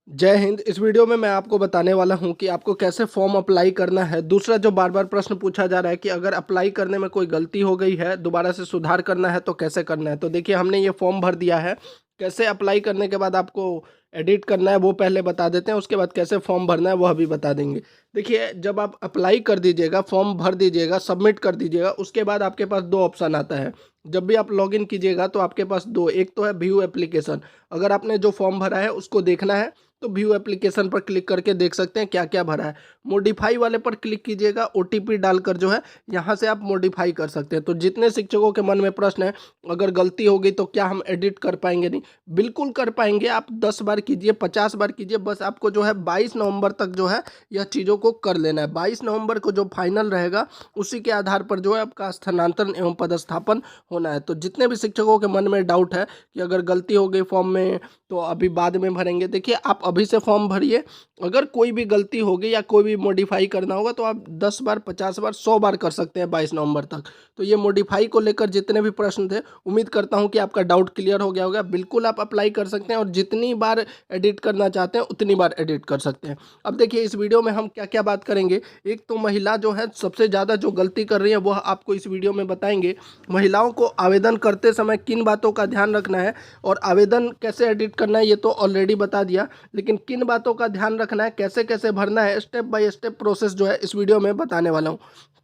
जय हिंद। इस वीडियो में मैं आपको बताने वाला हूं कि आपको कैसे फॉर्म अप्लाई करना है। दूसरा जो बार बार प्रश्न पूछा जा रहा है कि अगर अप्लाई करने में कोई गलती हो गई है, दोबारा से सुधार करना है तो कैसे करना है। तो देखिए, हमने ये फॉर्म भर दिया है। कैसे अप्लाई करने के बाद आपको एडिट करना है वो पहले बता देते हैं, उसके बाद कैसे फॉर्म भरना है वह भी बता देंगे। देखिए, जब आप अप्लाई कर दीजिएगा, फॉर्म भर दीजिएगा, सबमिट कर दीजिएगा, उसके बाद आपके पास दो ऑप्शन आता है। जब भी आप लॉगिन कीजिएगा तो आपके पास दो, एक तो है व्यू एप्लीकेशन। अगर आपने जो फॉर्म भरा है उसको देखना है तो व्यू एप्लीकेशन पर क्लिक करके देख सकते हैं क्या क्या भरा है। मॉडिफाई वाले पर क्लिक कीजिएगा, ओटीपी डालकर जो है यहाँ से आप मॉडिफाई कर सकते हैं। तो जितने शिक्षकों के मन में प्रश्न है, अगर गलती हो गई तो क्या हम एडिट कर पाएंगे? नहीं, बिल्कुल कर पाएंगे। आप 10 बार कीजिए, 50 बार कीजिए, बस आपको जो है 22 नवंबर तक जो है यह चीज़ों को कर लेना है। 22 नवंबर को जो फाइनल रहेगा उसी के आधार पर जो है आपका स्थानांतरण एवं पदस्थापन होना है। तो जितने भी शिक्षकों के मन में डाउट है कि अगर गलती हो गई फॉर्म में तो अभी बाद में भरेंगे, देखिए आप अभी से फॉर्म भरिए। अगर कोई भी गलती होगी या कोई भी मॉडिफाई करना होगा तो आप 10 बार, 50 बार, 100 बार कर सकते हैं 22 नवंबर तक। तो ये मॉडिफाई को लेकर जितने भी प्रश्न थे, उम्मीद करता हूँ कि आपका डाउट क्लियर हो गया होगा। बिल्कुल आप अप्लाई कर सकते हैं और जितनी बार एडिट करना चाहते हैं उतनी बार एडिट कर सकते हैं। अब देखिए, इस वीडियो में हम क्या क्या बात करेंगे। एक तो महिला जो है सबसे ज़्यादा जो गलती कर रही है वह आपको इस वीडियो में बताएंगे। महिलाओं को आवेदन करते समय किन बातों का ध्यान रखना है और आवेदन कैसे एडिट करना है ये तो ऑलरेडी बता दिया, लेकिन किन बातों का ध्यान रखना है, कैसे कैसे भरना है, स्टेप बाय स्टेप प्रोसेस जो है इस वीडियो में बताने वाला हूँ।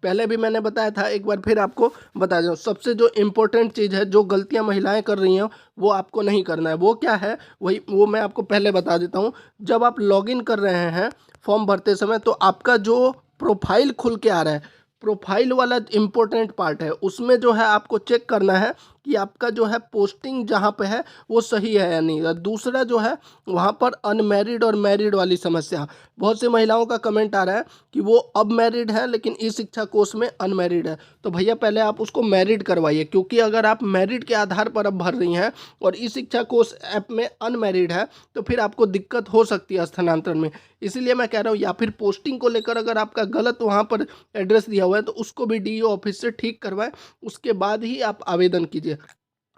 पहले भी मैंने बताया था, एक बार फिर आपको बता दूँ। सबसे जो इम्पोर्टेंट चीज़ है, जो गलतियाँ महिलाएं कर रही हैं वो आपको नहीं करना है। वो क्या है, वो मैं आपको पहले बता देता हूँ। जब आप लॉगिन कर रहे हैं फॉर्म भरते समय तो आपका जो प्रोफाइल खुल के आ रहा है, प्रोफाइल वाला इम्पोर्टेंट पार्ट है, उसमें जो है आपको चेक करना है कि आपका जो है पोस्टिंग जहाँ पे है वो सही है या नहीं। और दूसरा जो है, वहाँ पर अनमैरिड और मैरिड वाली समस्या, बहुत सी महिलाओं का कमेंट आ रहा है कि वो अब मैरिड है लेकिन ई शिक्षा कोर्स में अनमैरिड है। तो भैया पहले आप उसको मैरिड करवाइए, क्योंकि अगर आप मैरिड के आधार पर अब भर रही हैं और ई शिक्षा कोर्स ऐप में अनमैरिड है तो फिर आपको दिक्कत हो सकती है स्थानांतरण में। इसीलिए मैं कह रहा हूँ, या फिर पोस्टिंग को लेकर अगर आपका गलत वहाँ पर एड्रेस दिया हुआ है तो उसको भी डीईओ ऑफिस से ठीक करवाएं, उसके बाद ही आप आवेदन कीजिए।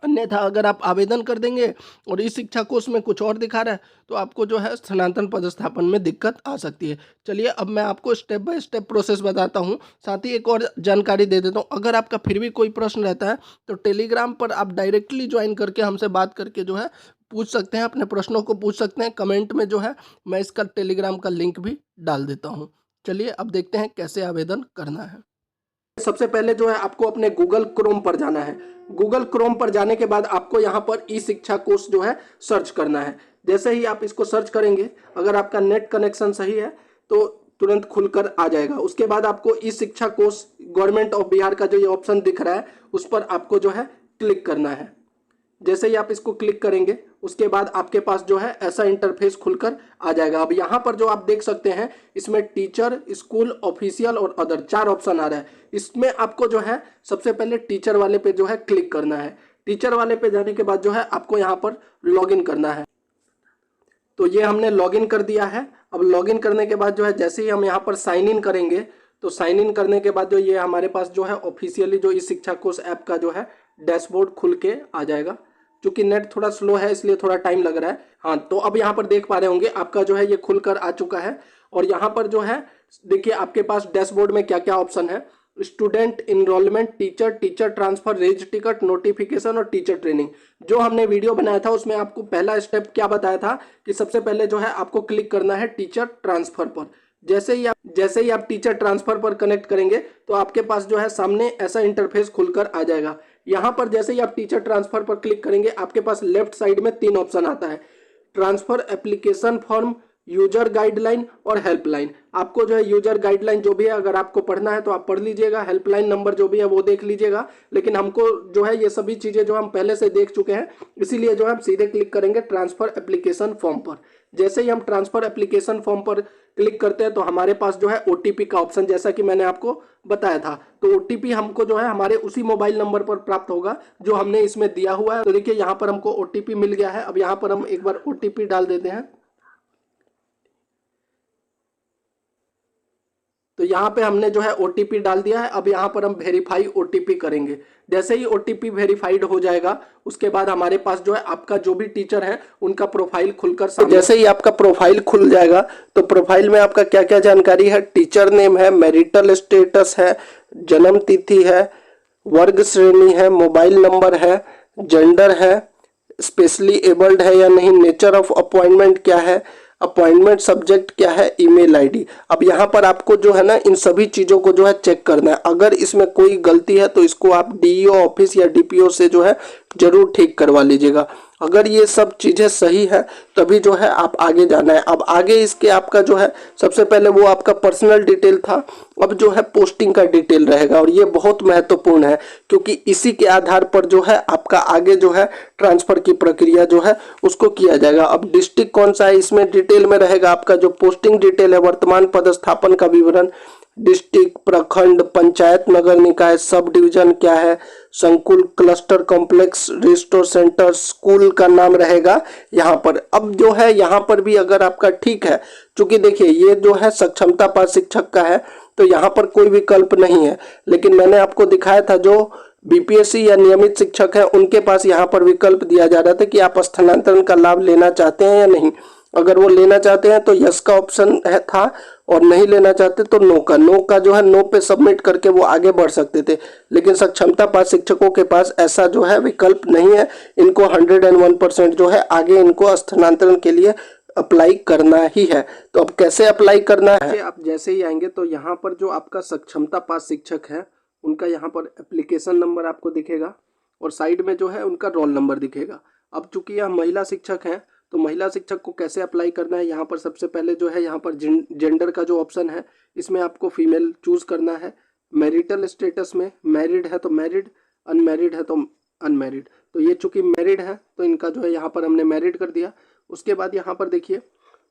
अन्यथा अगर आप आवेदन कर देंगे और इस शिक्षा कोर्स में कुछ और दिखा रहा है तो आपको जो है स्थानांतरण पदस्थापन में दिक्कत आ सकती है। चलिए, अब मैं आपको स्टेप बाय स्टेप प्रोसेस बताता हूँ, साथ ही एक और जानकारी दे देता हूँ। अगर आपका फिर भी कोई प्रश्न रहता है तो टेलीग्राम पर आप डायरेक्टली ज्वाइन करके हमसे बात करके जो है पूछ सकते हैं, अपने प्रश्नों को पूछ सकते हैं। कमेंट में जो है मैं इसका टेलीग्राम का लिंक भी डाल देता हूँ। चलिए, अब देखते हैं कैसे आवेदन करना है। सबसे पहले जो है आपको अपने गूगल क्रोम पर जाना है। गूगल क्रोम पर जाने के बाद आपको यहाँ पर ई शिक्षा कोर्स जो है सर्च करना है। जैसे ही आप इसको सर्च करेंगे, अगर आपका नेट कनेक्शन सही है तो तुरंत खुलकर आ जाएगा। उसके बाद आपको ई शिक्षा कोर्स गवर्नमेंट ऑफ बिहार का जो ये ऑप्शन दिख रहा है उस पर आपको जो है क्लिक करना है। जैसे ही आप इसको क्लिक करेंगे उसके बाद आपके पास जो है ऐसा इंटरफेस खुलकर आ जाएगा। अब यहाँ पर जो आप देख सकते हैं, इसमें टीचर, स्कूल, ऑफिशियल और अदर 4 ऑप्शन आ रहा है। इसमें आपको जो है सबसे पहले टीचर वाले पे जो है क्लिक करना है। टीचर वाले पे जाने के बाद जो है आपको यहाँ पर लॉगिन करना है। तो ये हमने लॉगिन कर दिया है। अब लॉगिन करने के बाद जो है जैसे ही हम यहाँ पर साइन इन करेंगे तो साइन इन करने के बाद जो ये हमारे पास जो है ऑफिशियली जो इस शिक्षा कोर्स ऐप का जो है डैशबोर्ड खुल के आ जाएगा। क्योंकि नेट थोड़ा स्लो है इसलिए थोड़ा टाइम लग रहा है। हाँ, तो अब यहाँ पर देख पा रहे होंगे आपका जो है ये खुलकर आ चुका है। और यहाँ पर जो है देखिए आपके पास डैशबोर्ड में क्या क्या ऑप्शन है। Student enrolment, teacher, teacher transfer, raise ticket, notification और टीचर ट्रेनिंग। जो हमने वीडियो बनाया था उसमें आपको पहला स्टेप क्या बताया था कि सबसे पहले जो है आपको क्लिक करना है टीचर ट्रांसफर पर। जैसे ही आप टीचर ट्रांसफर पर कनेक्ट करेंगे तो आपके पास जो है सामने ऐसा इंटरफेस खुलकर आ जाएगा। यहाँ पर जैसे ही आप टीचर ट्रांसफर पर क्लिक करेंगे आपके पास लेफ्ट साइड में 3 ऑप्शन आता है, transfer application form, user guideline और हेल्पलाइन। आपको जो है यूजर गाइडलाइन जो भी है अगर आपको पढ़ना है तो आप पढ़ लीजिएगा, हेल्पलाइन नंबर जो भी है वो देख लीजिएगा। लेकिन हमको जो है ये सभी चीजें जो हम पहले से देख चुके हैं, इसीलिए जो हम सीधे क्लिक करेंगे ट्रांसफर एप्लीकेशन फॉर्म पर। जैसे ही हम ट्रांसफर एप्लीकेशन फॉर्म पर क्लिक करते हैं तो हमारे पास जो है ओटीपी का ऑप्शन, जैसा कि मैंने आपको बताया था, तो ओटीपी हमको जो है हमारे उसी मोबाइल नंबर पर प्राप्त होगा जो हमने इसमें दिया हुआ है। तो देखिए यहाँ पर हमको ओटीपी मिल गया है। अब यहाँ पर हम एक बार ओटीपी डाल देते हैं। तो यहाँ पे हमने जो है ओटीपी डाल दिया है। अब यहाँ पर हम वेरीफाई ओटीपी करेंगे। जैसे ही ओटीपी वेरीफाइड हो जाएगा उसके बाद हमारे पास जो है आपका जो भी टीचर है उनका प्रोफाइल खुलकर सामने, जैसे ही आपका प्रोफाइल खुल जाएगा तो प्रोफाइल में आपका क्या क्या जानकारी है, टीचर नेम है, मैरिटल स्टेटस है, जन्म तिथि है, वर्ग श्रेणी है, मोबाइल नंबर है, जेंडर है, स्पेशली एबल्ड है या नहीं, नेचर ऑफ अपॉइंटमेंट क्या है, अपॉइंटमेंट सब्जेक्ट क्या है, ईमेल आईडी। अब यहाँ पर आपको जो है ना इन सभी चीज़ों को जो है चेक करना है। अगर इसमें कोई गलती है तो इसको आप डीईओ ऑफिस या डीपीओ से जो है जरूर ठीक करवा लीजिएगा। अगर ये सब चीज़ें सही है तभी जो है आप आगे जाना है। अब आगे इसके आपका जो है सबसे पहले वो आपका पर्सनल डिटेल था, अब जो है पोस्टिंग का डिटेल रहेगा और ये बहुत महत्वपूर्ण है क्योंकि इसी के आधार पर जो है आपका आगे जो है ट्रांसफर की प्रक्रिया जो है उसको किया जाएगा। अब डिस्ट्रिक्ट कौन सा है इसमें डिटेल में रहेगा, आपका जो पोस्टिंग डिटेल है, वर्तमान पदस्थापन का विवरण, डिस्ट्रिक्ट, प्रखंड, पंचायत, नगर निकाय, सब डिवीजन क्या है, संकुल, cluster, complex, restore centre, school का नाम रहेगा यहाँ पर। अब जो है यहाँ पर भी अगर आपका ठीक है, क्योंकि देखिए ये जो है सक्षमता पास शिक्षक का है तो यहाँ पर कोई विकल्प नहीं है, लेकिन मैंने आपको दिखाया था जो बीपीएससी या नियमित शिक्षक है उनके पास यहाँ पर विकल्प दिया जा रहा था कि आप स्थानांतरण का लाभ लेना चाहते हैं या नहीं। अगर वो लेना चाहते हैं तो यस का ऑप्शन है था और नहीं लेना चाहते तो नो का जो है नो पे सबमिट करके वो आगे बढ़ सकते थे। लेकिन सक्षमता पास शिक्षकों के पास ऐसा जो है विकल्प नहीं है, इनको 101% जो है आगे इनको स्थानांतरण के लिए अप्लाई करना ही है। तो अब कैसे अप्लाई करना है, आप जैसे ही आएंगे तो यहाँ पर जो आपका सक्षमता पास शिक्षक है उनका यहाँ पर एप्लीकेशन नंबर आपको दिखेगा और साइड में जो है उनका रोल नंबर दिखेगा। अब चूंकि यह महिला शिक्षक हैं तो महिला शिक्षक को कैसे अप्लाई करना है, यहाँ पर सबसे पहले जो है यहाँ पर जेंडर का जो ऑप्शन है इसमें आपको फीमेल चूज करना है। मैरिटल स्टेटस में मैरिड है तो मैरिड, अनमैरिड है तो अनमैरिड। तो ये चूंकि मैरिड है तो इनका जो है यहाँ पर हमने मैरिड कर दिया। उसके बाद यहाँ पर देखिए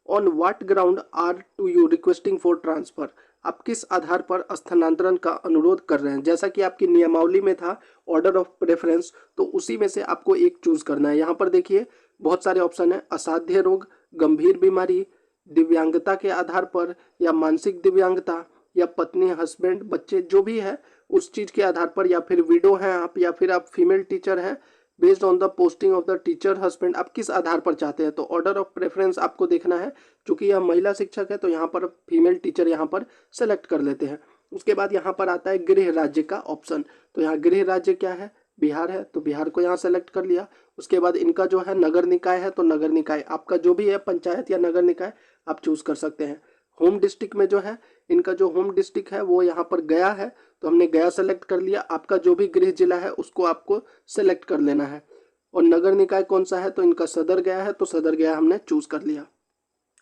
on what ground are to you requesting for transfer, आप किस आधार पर स्थानांतरण का अनुरोध कर रहे हैं। जैसा कि आपकी नियमावली में था ऑर्डर ऑफ प्रेफरेंस, तो उसी में से आपको एक चूज करना है। यहाँ पर देखिए बहुत सारे ऑप्शन है, असाध्य रोग, गंभीर बीमारी, दिव्यांगता के आधार पर, या मानसिक दिव्यांगता, या पत्नी, हस्बैंड, बच्चे जो भी है उस चीज के आधार पर, या फिर विडो हैं आप, या फिर आप फीमेल टीचर हैं, based on the posting of the teacher husband, आप किस आधार पर चाहते हैं। तो ऑर्डर ऑफ प्रेफरेंस आपको देखना है, क्योंकि यह महिला शिक्षक है तो यहाँ पर फीमेल टीचर यहाँ पर सेलेक्ट कर लेते हैं। उसके बाद यहाँ पर आता है गृह राज्य का ऑप्शन, तो यहाँ गृह राज्य क्या है, बिहार है तो बिहार को यहाँ सेलेक्ट कर लिया। उसके बाद इनका जो है नगर निकाय है तो नगर निकाय, आपका जो भी है पंचायत या नगर निकाय आप चूज कर सकते हैं। होम डिस्ट्रिक्ट में जो है इनका जो होम डिस्ट्रिक्ट है वो यहाँ पर गया है तो हमने गया सेलेक्ट कर लिया। आपका जो भी गृह जिला है उसको आपको सेलेक्ट कर लेना है। और नगर निकाय कौन सा है तो इनका सदर गया है तो सदर गया हमने चूज कर लिया।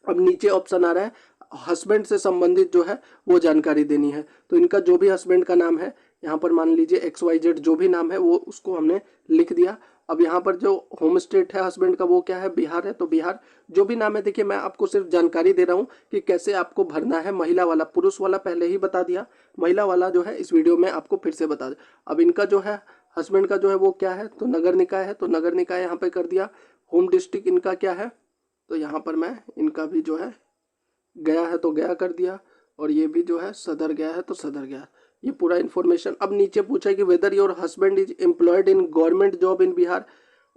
अब नीचे ऑप्शन आ रहा है हस्बैंड से संबंधित जो है वो जानकारी देनी है, तो इनका जो भी हस्बैंड का नाम है यहाँ पर मान लीजिए XYZ जो भी नाम है वो उसको हमने लिख दिया। अब यहाँ पर जो होम स्टेट है हस्बैंड का वो क्या है, बिहार है तो बिहार जो भी नाम है। देखिए मैं आपको सिर्फ जानकारी दे रहा हूँ कि कैसे आपको भरना है। महिला वाला, पुरुष वाला पहले ही बता दिया, महिला वाला जो है इस वीडियो में आपको फिर से बता दे। अब इनका जो है हस्बैंड का जो है वो क्या है तो नगर निकाय है तो नगर निकाय यहाँ पे कर दिया। होम डिस्ट्रिक्ट इनका क्या है तो यहाँ पर मैं इनका भी जो है गया है तो गया कर दिया, और ये भी जो है सदर गया है तो सदर गया, ये पूरा इन्फॉर्मेशन। अब नीचे पूछा है कि whether your husband is employed in government job in Bihar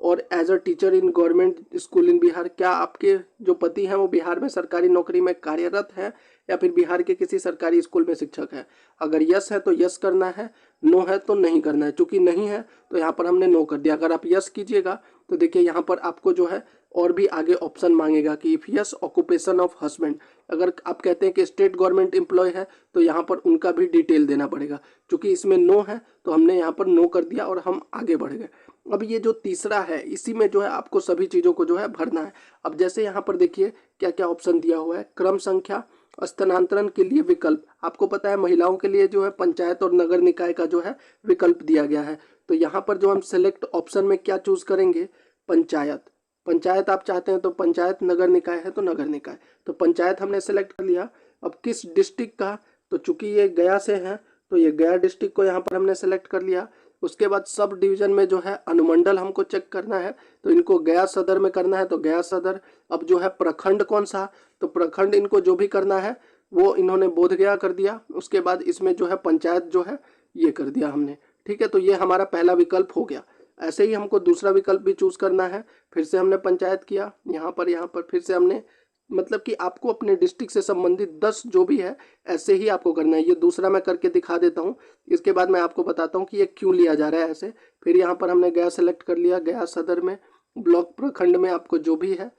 और as a teacher in government school in Bihar, क्या आपके जो पति हैं वो बिहार में सरकारी नौकरी में कार्यरत है या फिर बिहार के किसी सरकारी स्कूल में शिक्षक है। अगर यस है तो यस करना है, नो है तो नहीं करना है। चूंकि नहीं है तो यहाँ पर हमने नो कर दिया। अगर आप यस कीजिएगा तो देखिए यहाँ पर आपको जो है और भी आगे ऑप्शन मांगेगा कि if yes occupation of husband, अगर आप कहते हैं कि स्टेट गवर्नमेंट एम्प्लॉय है तो यहाँ पर उनका भी डिटेल देना पड़ेगा। क्योंकि इसमें नो है तो हमने यहाँ पर नो कर दिया और हम आगे बढ़ गए। अब ये जो तीसरा है इसी में जो है आपको सभी चीज़ों को जो है भरना है। अब जैसे यहाँ पर देखिए क्या क्या ऑप्शन दिया हुआ है, क्रम संख्या, स्थानांतरण के लिए विकल्प, आपको पता है महिलाओं के लिए जो है पंचायत और नगर निकाय का जो है विकल्प दिया गया है। तो यहाँ पर जो हम सेलेक्ट ऑप्शन में क्या चूज करेंगे, पंचायत, पंचायत आप चाहते हैं तो पंचायत, नगर निकाय है तो नगर निकाय, तो पंचायत हमने सेलेक्ट कर लिया। अब किस डिस्ट्रिक्ट का, तो चूंकि ये गया से है तो ये गया डिस्ट्रिक्ट को यहाँ पर हमने सेलेक्ट कर लिया। उसके बाद सब डिवीजन में जो है अनुमंडल हमको चेक करना है तो इनको गया सदर में करना है तो गया सदर। अब जो है प्रखंड कौन सा, तो प्रखंड इनको जो भी करना है वो इन्होंने बोधगया कर दिया। उसके बाद इसमें जो है पंचायत जो है ये कर दिया हमने। ठीक है, तो ये हमारा पहला विकल्प हो गया। ऐसे ही हमको दूसरा विकल्प भी चूज करना है। फिर से हमने पंचायत किया, यहाँ पर फिर से हमने, मतलब कि आपको अपने डिस्ट्रिक्ट से संबंधित 10 जो भी है ऐसे ही आपको करना है। ये दूसरा मैं करके दिखा देता हूँ, इसके बाद मैं आपको बताता हूँ कि ये क्यों लिया जा रहा है ऐसे। फिर यहाँ पर हमने गया सेलेक्ट कर लिया, गया सदर में, ब्लॉक प्रखंड में आपको जो भी है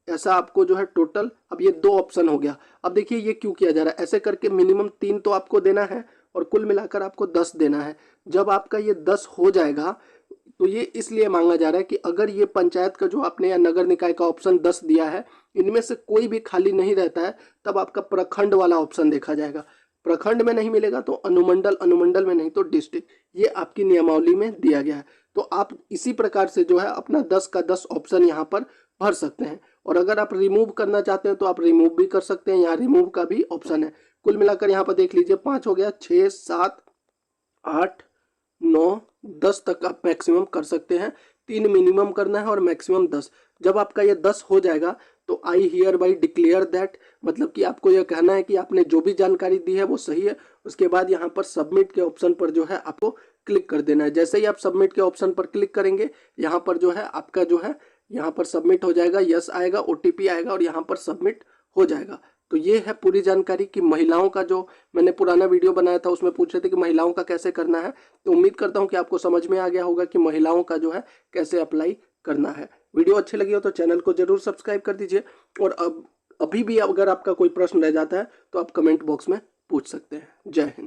ऐसा आपको जो है टोटल, अब ये 2 ऑप्शन हो गया। अब देखिए ये क्यों किया जा रहा है, ऐसे करके मिनिमम 3 तो आपको देना है और कुल मिलाकर आपको 10 देना है। जब आपका ये 10 हो जाएगा तो ये इसलिए मांगा जा रहा है कि अगर ये पंचायत का जो आपने या नगर निकाय का ऑप्शन 10 दिया है, इनमें से कोई भी खाली नहीं रहता है, तब आपका प्रखंड वाला ऑप्शन देखा जाएगा। प्रखंड में नहीं मिलेगा तो अनुमंडल, अनुमंडल में नहीं तो डिस्ट्रिक्ट, ये आपकी नियमावली में दिया गया है। तो आप इसी प्रकार से जो है अपना 10 का 10 ऑप्शन यहाँ पर भर सकते हैं। और अगर आप रिमूव करना चाहते हैं तो आप रिमूव भी कर सकते हैं, यहाँ रिमूव का भी ऑप्शन है। कुल मिलाकर यहाँ पर देख लीजिए 5 हो गया, 6, 7, 8, 9, 10 तक आप मैक्सिमम कर सकते हैं। 3 मिनिमम करना है और मैक्सिमम 10। जब आपका ये 10 हो जाएगा तो I hear by declare that, मतलब कि आपको यह कहना है कि आपने जो भी जानकारी दी है वो सही है। उसके बाद यहाँ पर सबमिट के ऑप्शन पर जो है आपको क्लिक कर देना है। जैसे ही आप सबमिट के ऑप्शन पर क्लिक करेंगे, यहाँ पर जो है आपका जो है यहाँ पर सबमिट हो जाएगा, यस आएगा, OTP आएगा और यहाँ पर सबमिट हो जाएगा। तो ये है पूरी जानकारी कि महिलाओं का, जो मैंने पुराना वीडियो बनाया था उसमें पूछ रहे थे कि महिलाओं का कैसे करना है। तो उम्मीद करता हूँ कि आपको समझ में आ गया होगा कि महिलाओं का जो है कैसे अप्लाई करना है। वीडियो अच्छी लगी हो तो चैनल को जरूर सब्सक्राइब कर दीजिए। और अभी भी अगर आपका कोई प्रश्न रह जाता है तो आप कमेंट बॉक्स में पूछ सकते हैं। जय हिंद।